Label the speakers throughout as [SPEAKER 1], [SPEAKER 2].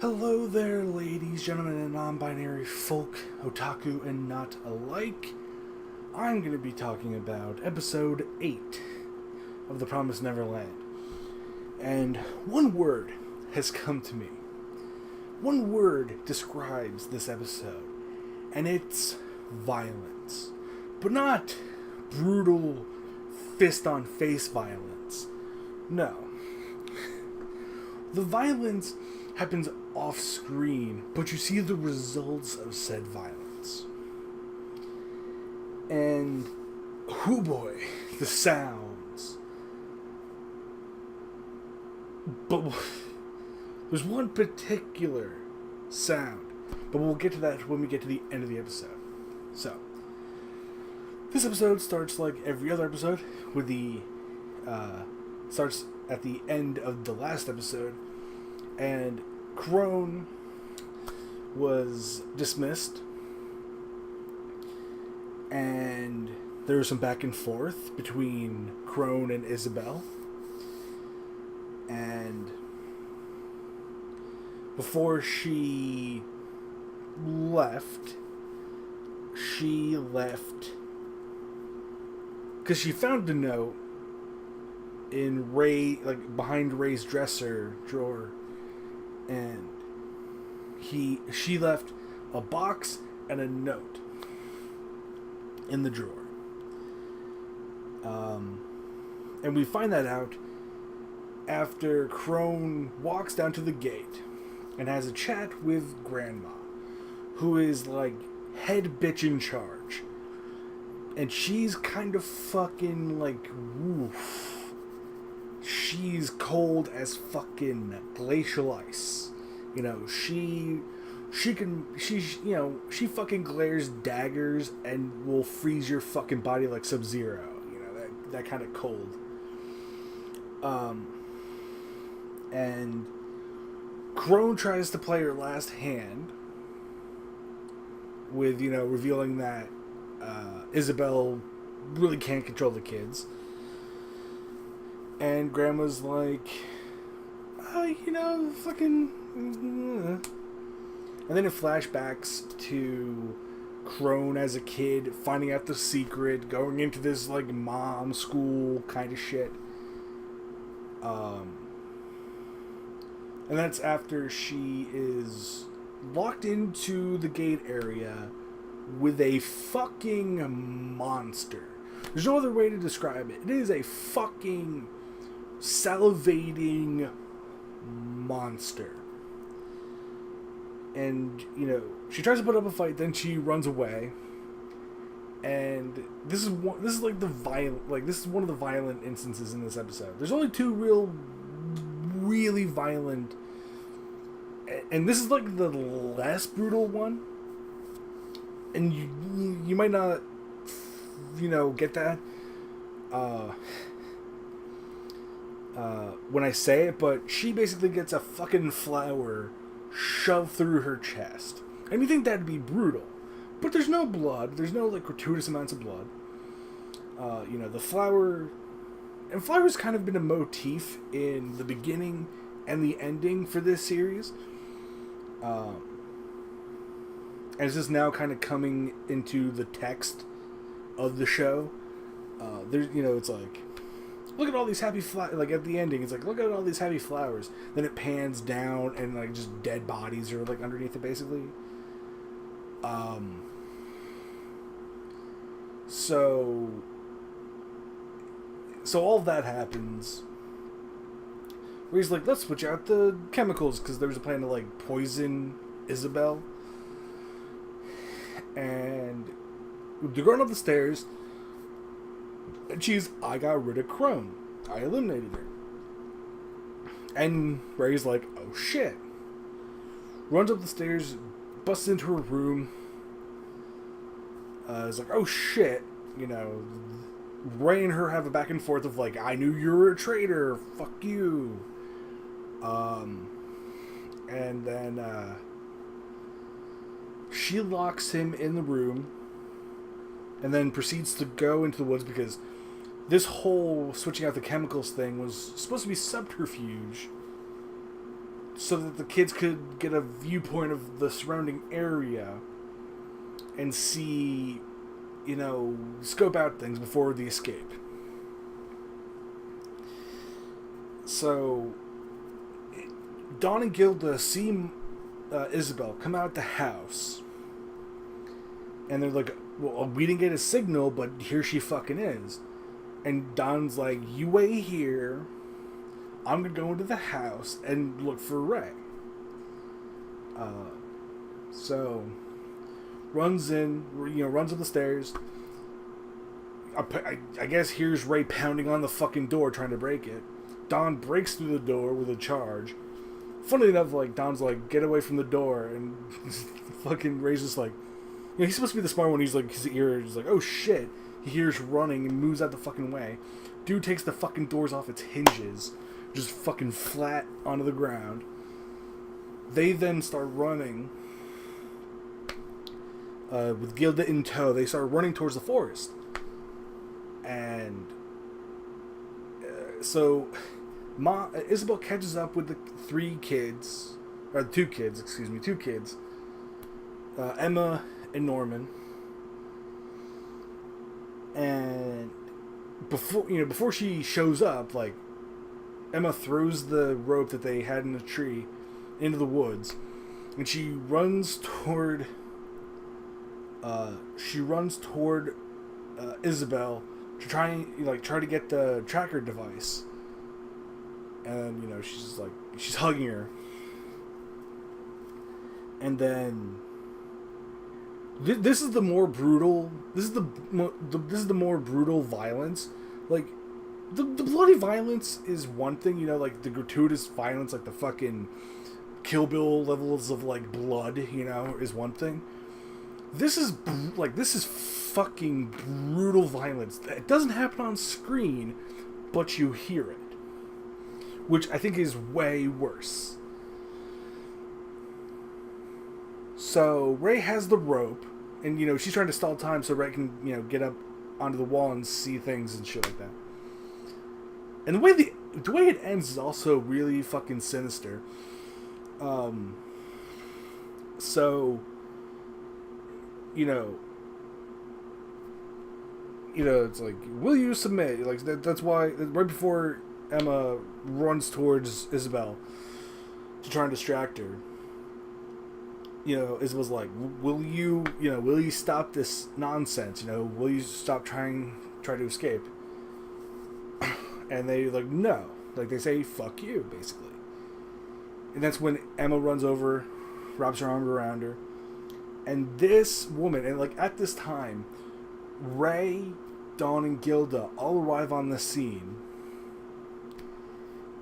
[SPEAKER 1] Hello there, ladies, gentlemen, and non-binary folk, otaku, and not alike. I'm going to be talking about episode 8 of The Promised Neverland. And one word has come to me. One word describes this episode, and it's violence. But not brutal, fist-on-face violence. No. The violence happens off-screen, but you see the results of said violence. And, oh boy, the sounds. But there's one particular sound, but we'll get to that when we get to the end of the episode. So, this episode starts like every other episode, with starts at the end of the last episode, and Crone was dismissed, and there was some back and forth between Crone and Isabel, and before she left because she found a note in behind Ray's dresser drawer, and she left a box and a note in the drawer. And we find that out after Crone walks down to the gate and has a chat with Grandma, who is like head bitch in charge. And she's kind of fucking like, woof. She's cold as fucking glacial ice. You know, she fucking glares daggers and will freeze your fucking body like Sub-Zero. You know, that kind of cold. And Crone tries to play her last hand with, revealing that Isabel really can't control the kids. And Grandma's like, fucking... And then it flashbacks to Crone as a kid, finding out the secret, going into this, like, mom school kind of shit. And that's after she is locked into the gate area with a fucking monster. There's no other way to describe it. It is a fucking salivating monster. And, she tries to put up a fight, then she runs away. And this is one of the violent instances in this episode. There's only two really violent, and this is like the less brutal one. And you might not, get that when I say it, but she basically gets a fucking flower shoved through her chest. And you think that'd be brutal, but there's no blood. There's no like gratuitous amounts of blood. The flower, and flower's kind of been a motif in the beginning and the ending for this series. And it's just now kind of coming into the text of the show. It's like, look at all these happy flowers. Like at the ending, it's like, look at all these happy flowers. Then it pans down and like just dead bodies are like underneath it, basically. So all of that happens. Where he's like, let's switch out the chemicals because there's a plan to like poison Isabel. And they're going up the stairs. And I got rid of Crone. I eliminated her. And Ray's like, oh shit. Runs up the stairs, busts into her room. Is like, oh shit. Ray and her have a back and forth of like, I knew you were a traitor. Fuck you. And then she locks him in the room and then proceeds to go into the woods because this whole switching out the chemicals thing was supposed to be subterfuge so that the kids could get a viewpoint of the surrounding area and see, scope out things before the escape. So, Dawn and Gilda see Isabel come out the house, and they're like, well, we didn't get a signal, but here she fucking is. And Dawn's like, you wait here, I'm gonna go into the house and look for Ray. So, runs up the stairs. I guess here's Ray pounding on the fucking door trying to break it. Dawn breaks through the door with a charge. Funny enough, like, Dawn's like, get away from the door, and fucking Ray's just like, he's supposed to be the smart one. He's like, his ear is like, oh shit. He hears running and moves out the fucking way. Dude takes the fucking doors off its hinges, just fucking flat onto the ground. They then start running, with Gilda in tow. They start running towards the forest. And so Isabel catches up with the two kids, Emma and Norman. And before she shows up, like, Emma throws the rope that they had in the tree into the woods, and she runs toward Isabel to try to get the tracker device. And she's hugging her, and then this is the more brutal. This is the more brutal violence. Like, the bloody violence is one thing, like the gratuitous violence, like the fucking Kill Bill levels of like blood, is one thing. This is fucking brutal violence. It doesn't happen on screen, but you hear it, which I think is way worse. So Ray has the rope, and she's trying to stall time so Ray can get up onto the wall and see things and shit like that. And the way it ends is also really fucking sinister. So it's like, will you submit? Like, that's why right before Emma runs towards Isabel to try and distract her, Isabel's like, will you stop this nonsense? Will you stop trying to escape? And they like, no. Like, they say, fuck you, basically. And that's when Emma runs over, wraps her arm around her. And this woman, and like at this time, Ray, Dawn, and Gilda all arrive on the scene.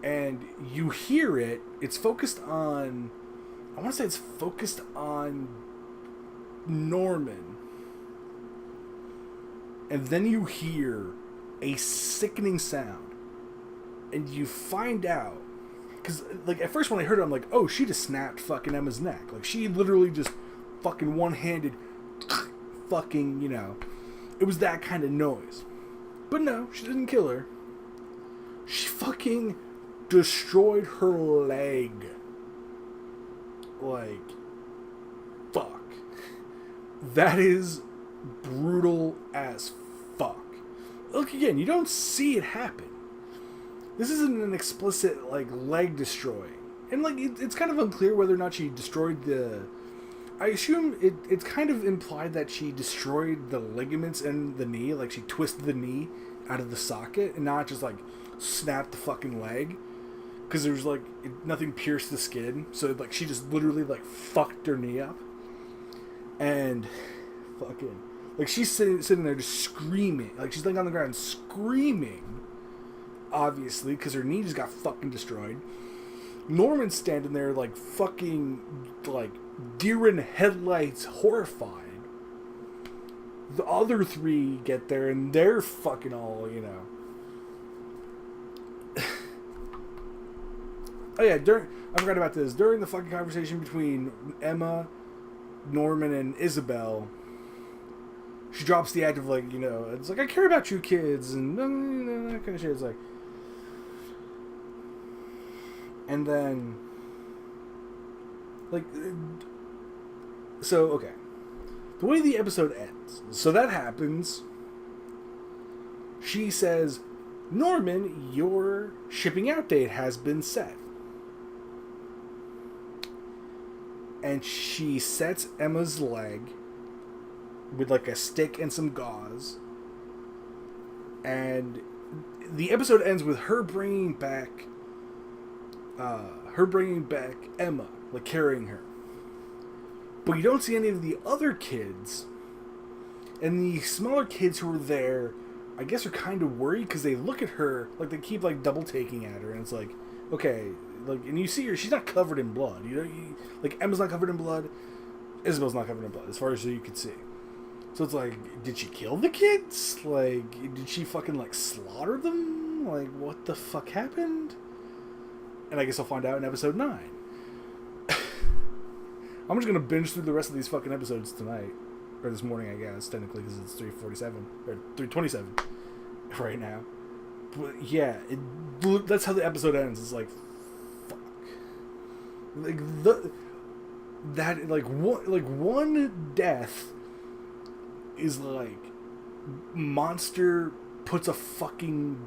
[SPEAKER 1] And you hear it. It's focused on, I want to say it's focused on Norman. And then you hear a sickening sound. And you find out, because like at first when I heard it, I'm like, oh, she just snapped fucking Emma's neck. Like, she literally just fucking one-handed fucking, it was that kind of noise. But no, she didn't kill her. She fucking destroyed her leg. Like, fuck. That is brutal as fuck. Look, again, you don't see it happen. This isn't an explicit, like, leg destroying. And, like, it's kind of unclear whether or not she destroyed the... I assume it's kind of implied that she destroyed the ligaments in the knee. Like, she twisted the knee out of the socket and not just, like, snapped the fucking leg. Because there was, like, nothing pierced the skin. So, like, she just literally, like, fucked her knee up. And fucking... Like, she's sitting there just screaming. Like, she's laying on the ground screaming. Obviously, because her knee just got fucking destroyed. Norman's standing there, like, fucking, like, deer in headlights, horrified. The other three get there, and they're fucking all, Oh, yeah, I forgot about this. During the fucking conversation between Emma, Norman, and Isabel, she drops the act of, like, it's like, I care about you kids, and that kind of shit. It's like... And then Like, so, okay. The way the episode ends. So that happens. She says, Norman, your shipping out date has been set. And she sets Emma's leg with like a stick and some gauze. And the episode ends with her bringing back Emma, like carrying her. But you don't see any of the other kids. And the smaller kids who are there, I guess, are kind of worried because they look at her, like they keep like double taking at her, and it's like, okay, like, and you see her, she's not covered in blood. You know, like Emma's not covered in blood, Isabel's not covered in blood, as far as you can see. So it's like, did she kill the kids? Like, did she fucking like slaughter them? Like, what the fuck happened? And I guess I'll find out in episode 9. I'm just gonna binge through the rest of these fucking episodes tonight. Or this morning, I guess, technically, because it's 3:47. Or 3:27 right now. But yeah, that's how the episode ends. It's like, fuck. Like, one death is like, monster puts a fucking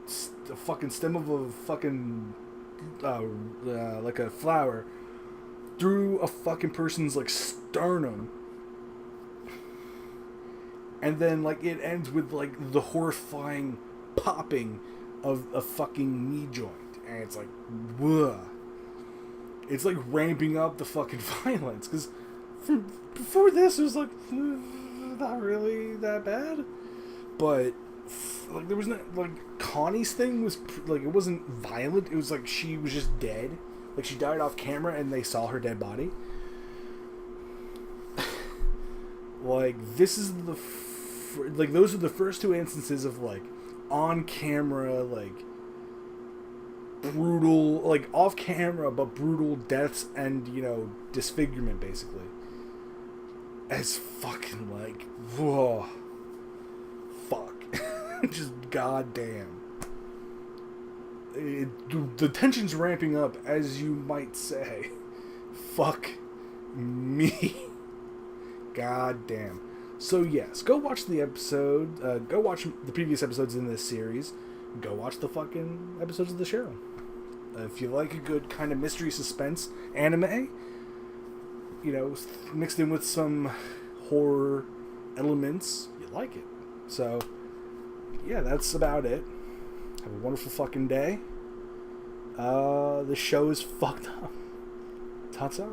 [SPEAKER 1] stem of a fucking, like a flower through a fucking person's like sternum, and then like it ends with like the horrifying popping of a fucking knee joint, and it's like, whoa. It's like ramping up the fucking violence, because before this it was like not really that bad, but like there was not, like, Connie's thing was like, it wasn't violent, it was like she was just dead. Like, she died off camera and they saw her dead body. Like, this is the... like, those are the first two instances of, like, on-camera, like, brutal... like, off-camera, but brutal deaths and, you know, disfigurement, basically. As fucking, like... whoa. Fuck. Just goddamn. The tension's ramping up, as you might say. Fuck me. God damn. So yes, go watch the episode. Go watch the previous episodes in this series. Go watch the fucking episodes of the show. If you like a good kind of mystery suspense anime, you know, mixed in with some horror elements, you like it. So yeah, that's about it. Have a wonderful fucking day. The show is fucked up. Tots up.